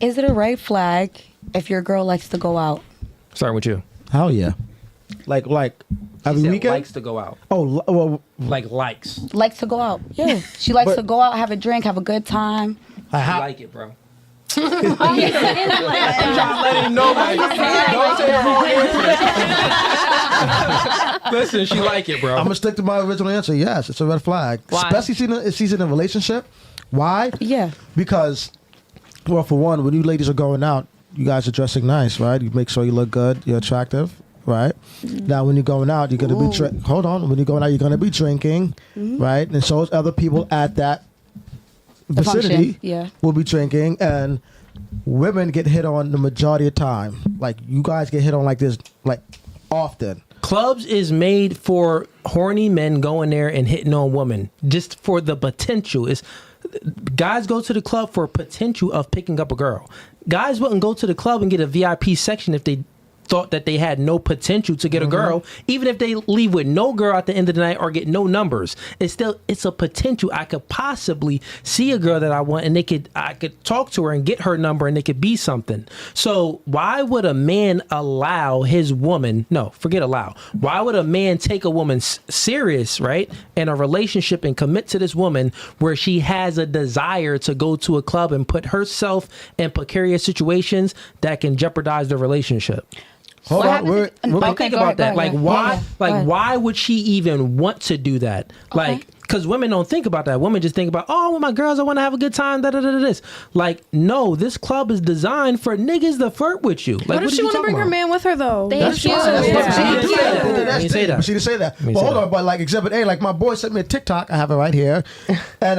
Is it a red flag if your girl likes to go out? Starting with you. Hell yeah. Like every weekend? Likes to go out. Oh, well. Like likes. Likes to go out. Yeah. She likes to go out, have a drink, have a good time. I like it, bro. I'm trying to let him know. Don't say the wrong answer. Listen, she like it, bro. I'm going to stick to my original answer. Yes, it's a red flag. Why? Especially if she's in a relationship. Why? Yeah. Because, well, for one, when you ladies are going out, you guys are dressing nice, right? You make sure you look good, you're attractive, right? Now, when you're going out, you're going to be hold on. When you're going out, you're going to be drinking, right? And so is other people at that vicinity will be drinking, and women get hit on the majority of the time. Like, you guys get hit on like this, like, often. Clubs is made for horny men going there and hitting on women just for the potential. Guys go to the club for potential of picking up a girl. Guys wouldn't go to the club and get a VIP section if they thought that they had no potential to get a girl, even if they leave with no girl at the end of the night or get no numbers. It's a potential. I could possibly see a girl that I want, and I could talk to her and get her number, and it could be something. So why would a man allow his woman? No, forget allow. Why would a man take a woman serious, right, in a relationship and commit to this woman where she has a desire to go to a club and put herself in precarious situations that can jeopardize the relationship? Hold on, Think about that. Like, why? Why would she even want to do that? Like, because women don't think about that. Women just think about, oh, with my girls, I want to have a good time. This. Like, no, this club is designed for niggas to flirt with you. Like, what if she want to bring her man with her though? That's fine. She didn't say that. But hold on, but like Exhibit A, like my boy sent me a TikTok. I have it right here, and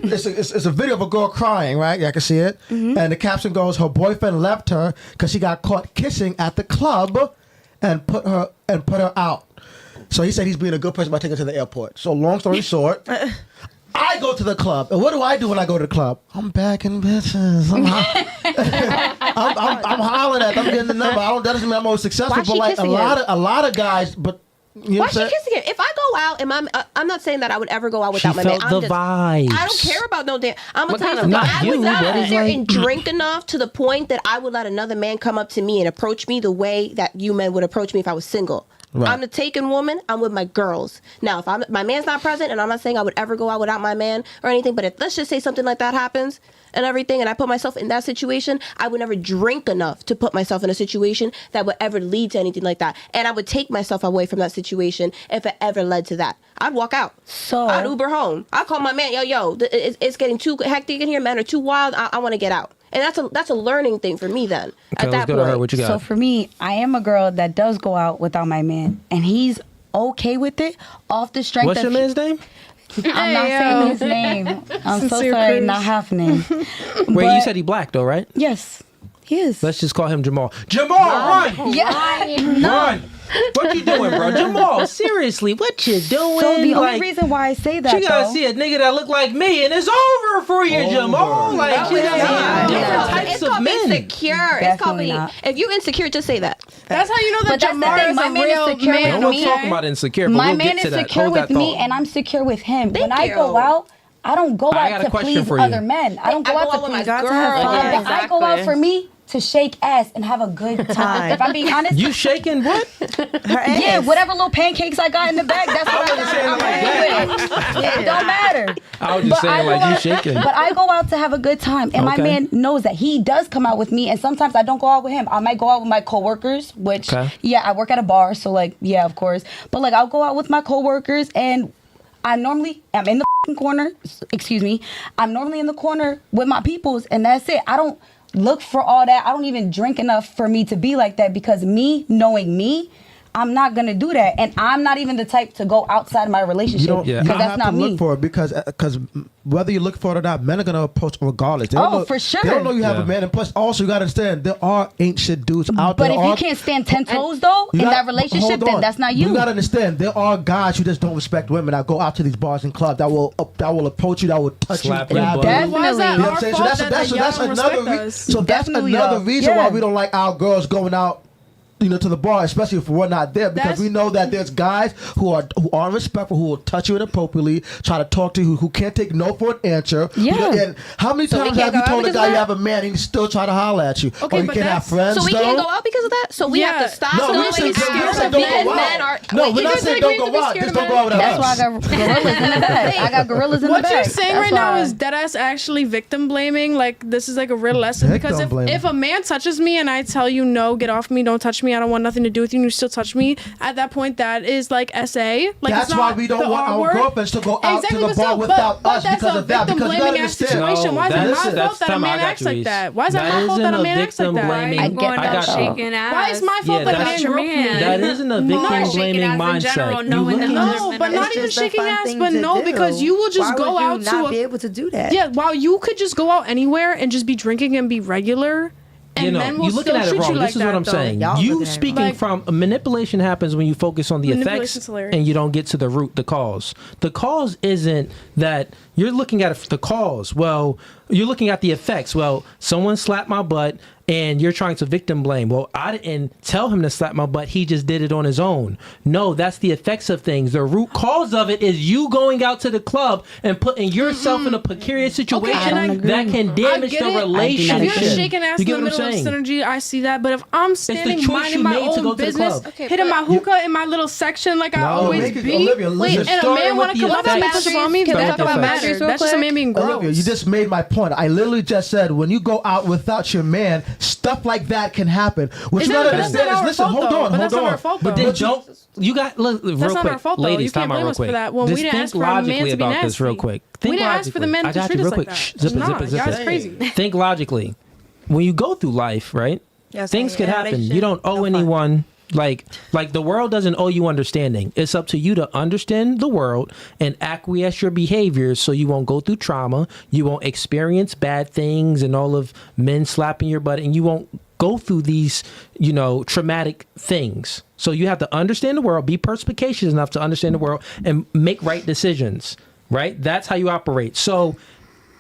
it's a video of a girl crying. Right, yeah, I can see it. And the caption goes, "Her boyfriend left her because she got caught kissing at the club, and put her out." So he said he's being a good person by taking her to the airport. So long story short, I go to the club. And what do I do when I go to the club? I'm backing bitches. I'm hollering at them. I'm getting the number. That doesn't mean I'm most successful. But like a lot of guys, but you know why she kissing him? If I go out and I'm not saying that I would ever go out without my man. Felt the vibes. I don't care about no damn. I'm gonna tell you something. I was not out there and drink enough to the point that I would let another man come up to me and approach me the way that you men would approach me if I was single. Right. I'm the taken woman. I'm with my girls. Now, if my man's not present, and I'm not saying I would ever go out without my man or anything, but if let's just say something like that happens and everything, and I put myself in that situation, I would never drink enough to put myself in a situation that would ever lead to anything like that. And I would take myself away from that situation if it ever led to that. I'd walk out. So I'd Uber home. I'd call my man, yo, it's getting too hectic in here. Men are too wild. I want to get out. And that's a learning thing for me then. Okay, at that point. What you got? So for me, I am a girl that does go out without my man, and he's okay with it off the strength. What's your man's name? I'm not saying his name. I'm so sorry, not half name. Wait, you said he black though, right? Yes, he is. Let's just call him Jamal. Jamal, run! Yeah, run! What you doing, bro? Jamal, seriously, what you doing? So the only reason why I say that, she gotta see a nigga that look like me, and it's over for you, Jamal. Like, she gotta see different types of men. Insecure. It's called being. If you insecure, just say that. That's how you know that Jamal is a real man. No one's talking about insecure, but my we'll man get to is that. secure with me, and I'm secure with him. When I go out, I don't go out to please other men. I don't go out to please girls. I go out for me to shake ass and have a good time. If I'm being honest, you shaking what? Yeah, whatever little pancakes I got in the bag, that's what I got. It don't matter. I was just saying like you shaking. But I go out to have a good time, and my man knows that. He does come out with me, and sometimes I don't go out with him. I might go out with my coworkers, which I work at a bar, so like of course. But like I'll go out with my coworkers, and I'm in the corner. Excuse me. I'm normally in the corner with my peoples, and that's it. I don't look for all that. I don't even drink enough for me to be like that, because me, knowing me, I'm not gonna do that, and I'm not even the type to go outside my relationship because that's not me. Look for it because whether you look for it or not, men are gonna approach regardless. For sure. They don't know you have a man, and plus also you gotta understand there are ain't shit dudes out there. But if you can't stand 10 toes though in that relationship, then that's not you. You gotta understand there are guys who just don't respect women that go out to these bars and clubs that will approach you, that will touch you, grab you. Definitely. You know what I'm saying? So that's another reason why we don't like our girls going out to the bar, especially if we're not there, because we know that there's guys who are respectful, who will touch you inappropriately, try to talk to you, who can't take no for an answer. Yeah. And how many times have you told a guy you have a man and he still try to holler at you? Okay, or you but can't have friends. So we can't go out because of that. So we have to stop. No, we're saying don't go out. No, we're not saying don't go out. Just don't go out with us. That's why I got gorillas in the bag. I got gorillas in the bag. What you're saying right now is deadass actually victim blaming. Like, this is like a real lesson, because if a man touches me and I tell you no, get off me, don't touch me, I don't want nothing to do with you, and you still touch me, at that point that is like SA. Like, that's why we don't want our girlfriends to go out to the bar without us because of that. Because you gotta understand. Why is it my fault that a man acts like that? Why is it my fault that a man acts like that? I got shaking ass. Why is my fault that a man groped me? That isn't a victim blaming mindset. No, but not even shaking ass, but no, because you will just go out to not be able to do that. Yeah, while you could just go out anywhere and just be drinking and be regular. And men will you're looking at it wrong. This is what I'm saying. You speaking from manipulation happens when you focus on the effects and you don't get to the root, the cause. The cause isn't that you're looking at the cause. Well, you're looking at the effects. Well, someone slapped my butt and you're trying to victim blame. Well, I didn't tell him to slap my butt. He just did it on his own. No, that's the effects of things. The root cause of it is you going out to the club and putting yourself in a precarious situation that can damage the relationship. If you're shaking ass in the middle of synergy, I see that. But if I'm standing minding my own business, hitting my hookah in my little section like I always be, and a man want to come up and push up on me, can we that talk about matter. boundaries real That's just a quick? man being gross. Olivia, you just made my point. I literally just said when you go out without your man, stuff like that can happen. What you gotta understand is, listen, hold on. But then don't. You got look, real quick, ladies. Time out real quick. Just think logically about this real quick. We didn't ask for the men to treat us like that. Zip it. That's crazy. Think logically. When you go through life, right? Things could happen. You don't owe anyone. Like the world doesn't owe you understanding. It's up to you to understand the world and acquiesce your behaviors so you won't go through trauma, you won't experience bad things and all of men slapping your butt, and you won't go through these, traumatic things. So you have to understand the world, be perspicacious enough to understand the world and make right decisions, right? That's how you operate. So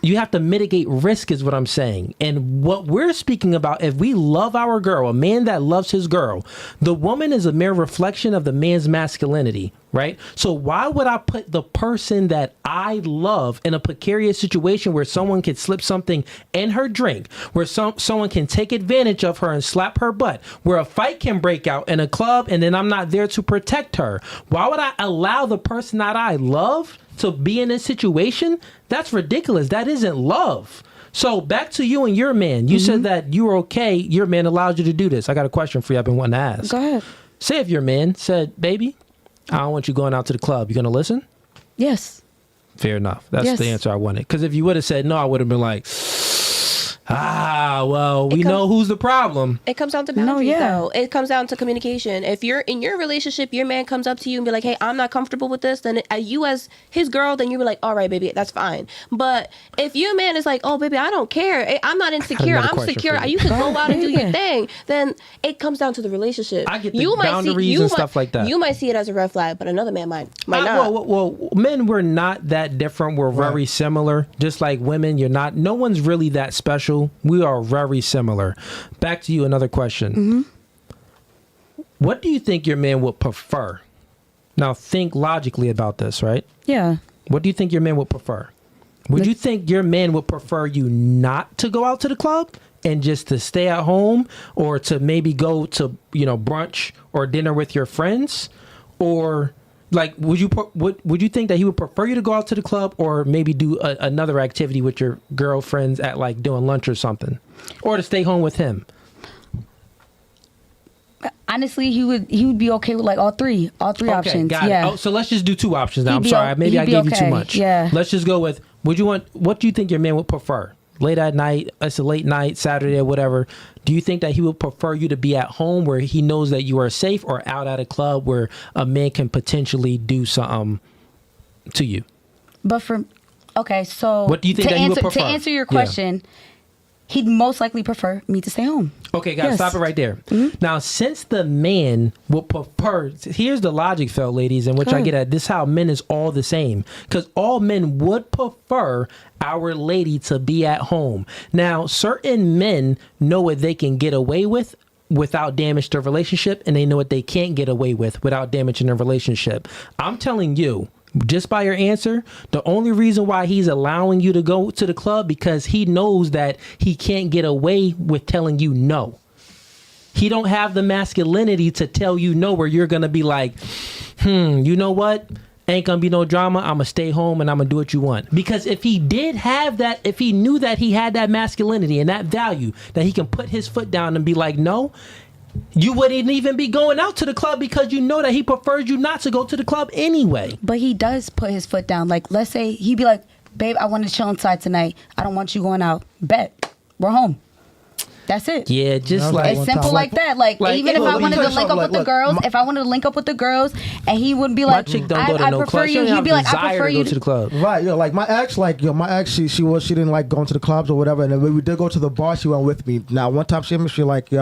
you have to mitigate risk is what I'm saying. And what we're speaking about, if we love our girl, a man that loves his girl, the woman is a mere reflection of the man's masculinity, right? So why would I put the person that I love in a precarious situation where someone could slip something in her drink, where someone can take advantage of her and slap her butt, where a fight can break out in a club and then I'm not there to protect her? Why would I allow the person that I love to be in this situation? That's ridiculous. That isn't love. So back to you and your man. You said that you were okay. Your man allowed you to do this. I got a question for you I've been wanting to ask. Go ahead. Say if your man said, baby, I don't want you going out to the club. You going to listen? Yes. Fair enough. That's the answer I wanted. Because if you would have said no, I would have been like, well, we know who's the problem. It comes down to boundaries, though. It comes down to communication. If you're in your relationship, your man comes up to you and be like, hey, I'm not comfortable with this, then you as his girl, then you be like, all right, baby, that's fine. But if your man is like, oh, baby, I don't care. I'm not insecure. I'm secure. You can go out and do your thing. Then it comes down to the relationship. I get the boundaries and stuff like that. You might see it as a red flag, but another man might not. Well, men, we're not that different. We're very similar. Just like women, you're not. No one's really that special. We are very similar. Back to you, another question. What do you think your man would prefer? Now, think logically about this, right? Yeah. What do you think your man would prefer? Would you think your man would prefer you not to go out to the club and just to stay at home, or to maybe go to, brunch or dinner with your friends? Or like, would you think that he would prefer you to go out to the club, or maybe do another activity with your girlfriends at like doing lunch or something, or to stay home with him? Honestly, he would be okay with like all three options. Got it. Oh, so let's just do two options now. I'm sorry, maybe I gave you too much. Yeah. Let's just go with, what do you think your man would prefer? Late at night, it's a late night, Saturday or whatever. Do you think that he would prefer you to be at home where he knows that you are safe, or out at a club where a man can potentially do something to you? But so what do you think that he would prefer? To answer your question, he'd most likely prefer me to stay home. Okay, guys, stop it right there. Now, since the man would prefer, here's the logic, felt ladies, and which I get at. This is how men is all the same, because all men would prefer our lady to be at home. Now, certain men know what they can get away with without damage to a relationship, and they know what they can't get away with without damaging a relationship. I'm telling you, just by your answer, the only reason why he's allowing you to go to the club because he knows that he can't get away with telling you no. He don't have the masculinity to tell you no, where you're gonna be like, you know what? Ain't gonna be no drama. I'm gonna stay home and I'm gonna do what you want. Because if he did have that, if he knew that he had that masculinity and that value, that he can put his foot down and be like, no, you wouldn't even be going out to the club because you know that he prefers you not to go to the club anyway. But he does put his foot down. Like, let's say he'd be like, babe, I want to chill inside tonight. I don't want you going out. Bet. We're home. That's it. Yeah, just like it's simple like that. Like even if I wanted to link up with the girls, if I wanted to link up with the girls, and he wouldn't be like, my chick don't go to no prefer club. you. He'd be like, I prefer you to the club. Right, like my ex, she didn't like going to the clubs or whatever. And then when we did go to the bar, she went with me. Now one time she like, me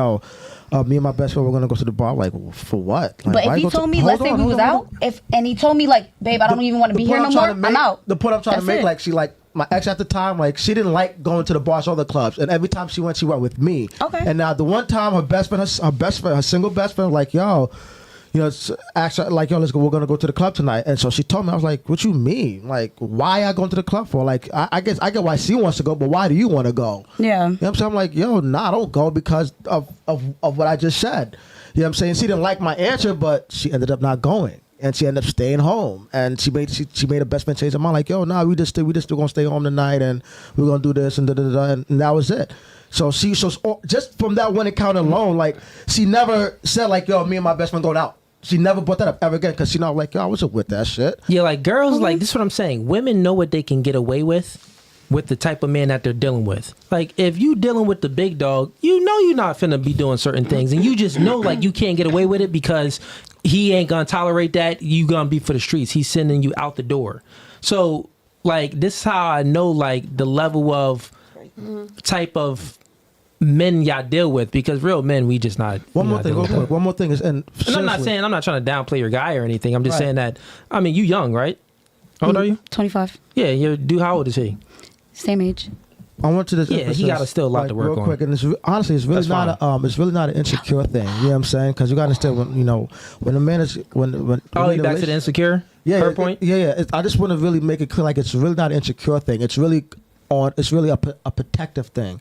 and my best friend, we're gonna go to the bar. Like, for what? Like, but if he told me, let's say we was out, and he told me like, babe, I don't even want to be here no more, I'm out. The point I'm trying to make, like, she like. My ex at the time, like, she didn't like going to the bars or the clubs, and every time she went with me. Okay. And now the one time her single best friend, like, asked her, like, let's go. We're gonna go to the club tonight. And so she told me, I was like, what you mean? Like, why I going to the club for? Like, I guess I get why she wants to go, but why do you want to go? Yeah. You know what I'm saying? I'm like, I don't go because of what I just said. You know what I'm saying? She didn't like my answer, but she ended up not going. And she ended up staying home, and she made her best friend change her mind. Like, we just gonna stay home tonight, and we're gonna do this and and that was it. So just from that one encounter alone, like, she never said like, me and my best friend going out. She never brought that up ever again because she know, like, I wasn't with that shit. Yeah, like girls, like, this is what I'm saying. Women know what they can get away with the type of man that they're dealing with. Like, if you dealing with the big dog, you know you're not finna be doing certain things, and you just know, like, you can't get away with it because he ain't gonna tolerate that. You gonna be for the streets. He's sending you out the door. So, like, this is how I know, like, the level of type of men y'all deal with, because real men, we just not. One more thing is, and I'm not trying to downplay your guy or anything. I'm just saying that, I mean, you young, right? How old are you? 25. Yeah, how old is he? Same age. I went to this. Yeah, he got still a lot to work real on. Quick, and honestly, it's really not an insecure thing. You know what I'm saying? Because you got to understand when a man is when back to the insecure. Yeah, her point. I just want to really make it clear, like, it's really not an insecure thing. It's really a protective thing.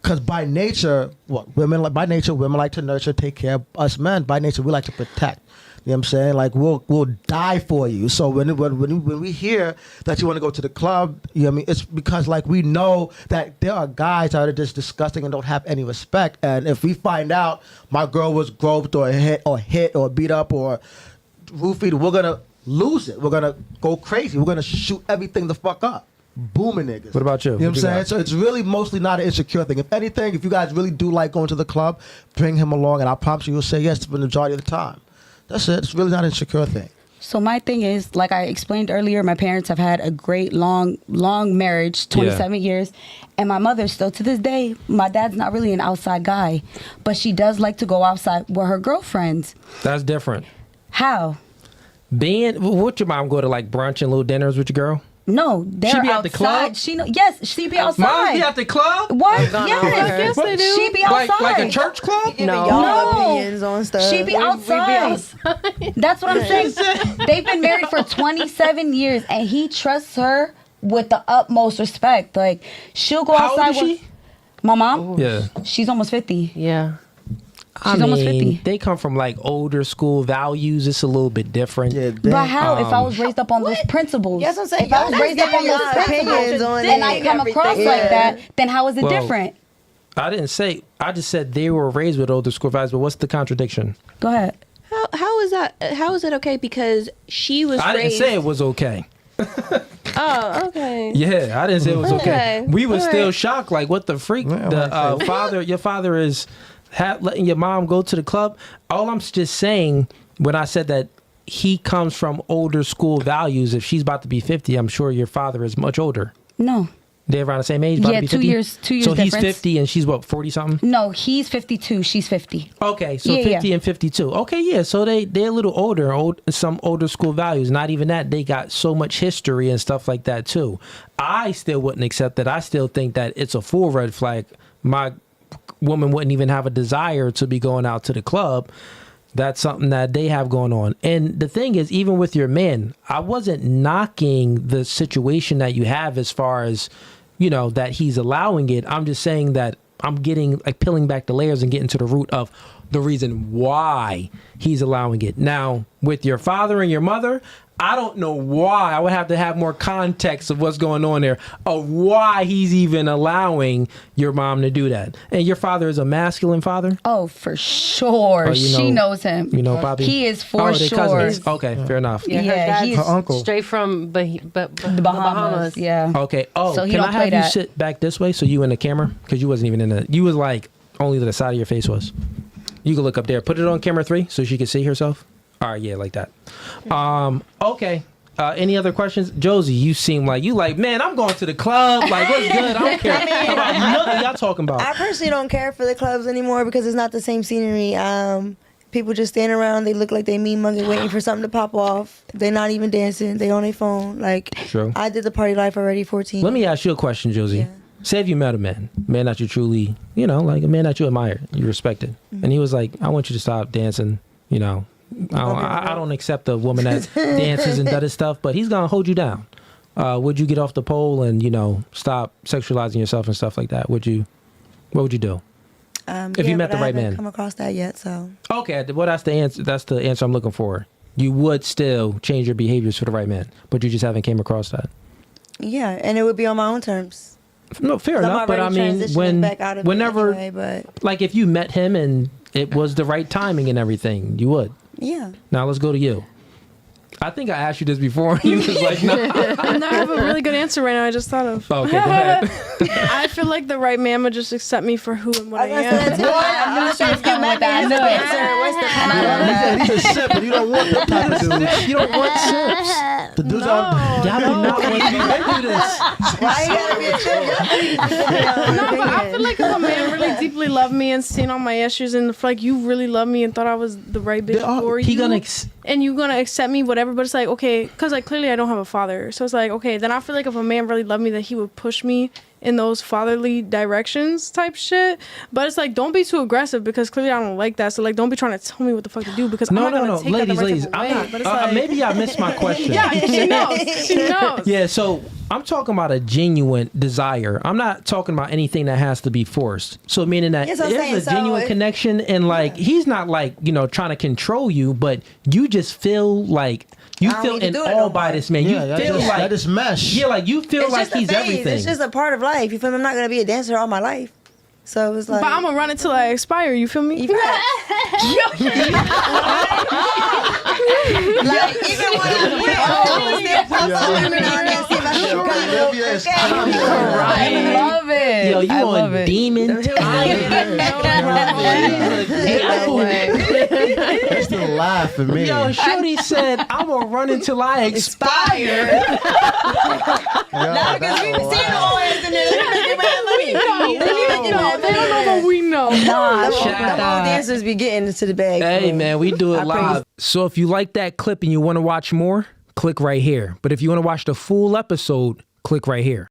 Because by nature, women like to nurture, take care of us men. By nature, we like to protect. You know what I'm saying? Like, we'll die for you. So when we hear that you want to go to the club, you know what I mean? It's because, like, we know that there are guys that are just disgusting and don't have any respect. And if we find out my girl was groped or hit or beat up or roofied, we're gonna lose it. We're gonna go crazy. We're gonna shoot everything the fuck up. Booming niggas. What about you? You know what I'm saying? So it's really mostly not an insecure thing. If anything, if you guys really do like going to the club, bring him along, and I promise you'll say yes for the majority of the time. That's it. It's really not an insecure thing. So my thing is, like I explained earlier, my parents have had a great long marriage, 27 years. And my mother still to this day, my dad's not really an outside guy, but she does like to go outside with her girlfriends. That's different. How? Would your mom go to, like, brunch and little dinners with your girl? No, they're she be outside. At the club? She be outside. Mom be at the club? What? Yes, they do. She be outside. Like a church club? No. Opinions on stuff. She be outside. That's what I'm saying. They've been married for 27 years, and he trusts her with the utmost respect. Like, she'll go outside. How old is she? My mom? Yeah. She's almost 50. Yeah. She's almost 50. They come from, like, older school values. It's a little bit different. Yeah, but how if I was raised up on those principles? Yes, I'm saying. If I was raised up on those principles and I come across like that, then how is it different? I didn't say. I just said they were raised with older school values. But what's the contradiction? Go ahead. How is that? How is it okay? Because she was. I didn't say it was okay. Oh, okay. Yeah, I didn't say it was okay. We were still shocked. Like, what the freak? Yeah, Your father is letting your mom go to the club. All I'm just saying, when I said that he comes from older school values, if she's about to be 50, I'm sure your father is much older. No. They're around the same age? Yeah, 2 years. 2 years So he's difference. 50 and she's what, 40 something? No, he's 52. She's 50. Okay, so 50 and 52. Okay, yeah, so they're a little older, some older school values. Not even that, they got so much history and stuff like that too. I still wouldn't accept that. I still think that it's a full red flag. My woman wouldn't even have a desire to be going out to the club. That's something that they have going on. And the thing is, even with your men, I wasn't knocking the situation that you have as far as, that he's allowing it. I'm just saying that I'm getting peeling back the layers and getting to the root of the reason why he's allowing it. Now, with your father and your mother, I don't know why. I would have to have more context of what's going on there, of why he's even allowing your mom to do that. And your father is a masculine father? Oh, for sure. She knows him. Bobby? He is for sure. Cousins. Okay, fair enough. Yeah, he's her uncle. Straight from the Bahamas. Yeah. Okay. Oh, so can I have you sit back this way so you in the camera? Because you wasn't even in the... You was only the side of your face was. You can look up there. Put it on camera 3 so she can see herself. All right, yeah, like that. Okay. Any other questions? Josie, you seem man, I'm going to the club. What's good? I don't care about nothing y'all talking about. I personally don't care for the clubs anymore because it's not the same scenery. People just stand around. They look like they mean mugging, waiting for something to pop off. They're not even dancing. They on their phone. True. I did the party life already, 14. Let me ask you a question, Josie. Yeah. Say if you met a man that you truly, a man that you admire, you respected, and he was like, I want you to stop dancing, I don't accept a woman that dances and does this stuff, but he's gonna hold you down. Would you get off the pole and stop sexualizing yourself and stuff like that? What would you do if you met the right man? I haven't come across that yet, so okay. Well, that's the answer. That's the answer I'm looking for. You would still change your behaviors for the right man, but you just haven't came across that. Yeah, and it would be on my own terms. No, fair enough. But I mean, whenever, anyway, if you met him and it was the right timing and everything, you would. Yeah. Now let's go to you. I think I asked you this before. You was like, no. No, I have a really good answer right now. I just thought of. Okay, go ahead. I feel like the right man would just accept me for who and what I am. I'm not sure if you met that. He's a simp, and you don't want that type of dude. You don't want simps. The dudes y'all do not want to do this. Why you gotta be a simp? No, but I feel like if a man really deeply loved me and seen all my issues and feel like you really love me and thought I was the right bitch for you, and you're gonna accept me, whatever. But it's okay, because clearly I don't have a father, so it's okay, then I feel like if a man really loved me, that he would push me in those fatherly directions type shit. But it's don't be too aggressive, because clearly I don't like that. So don't be trying to tell me what the fuck to do, because I'm not gonna take that the right type of way. But maybe I missed my question. Yeah, she knows. Yeah, so I'm talking about a genuine desire. I'm not talking about anything that has to be forced. So meaning that there's a genuine connection, and he's not trying to control you, but you just feel you feel in awe by this man. You feel that is mesh. Yeah, you feel like he's everything. It's just a part of life. You feel me? I'm not gonna be a dancer all my life. So it's but I'm gonna run until I expire. You feel me? Even when I love it. Yo, you on demon time? That's the lie for me. Yo, Shorty said, I'm gonna run until I expire. Not because we've seen all this in there. They don't know what we know. Nah, the dancers be getting into the bag. Hey, man, we do it live. So if you like that clip and you want to watch more, click right here. But if you want to watch the full episode, click right here.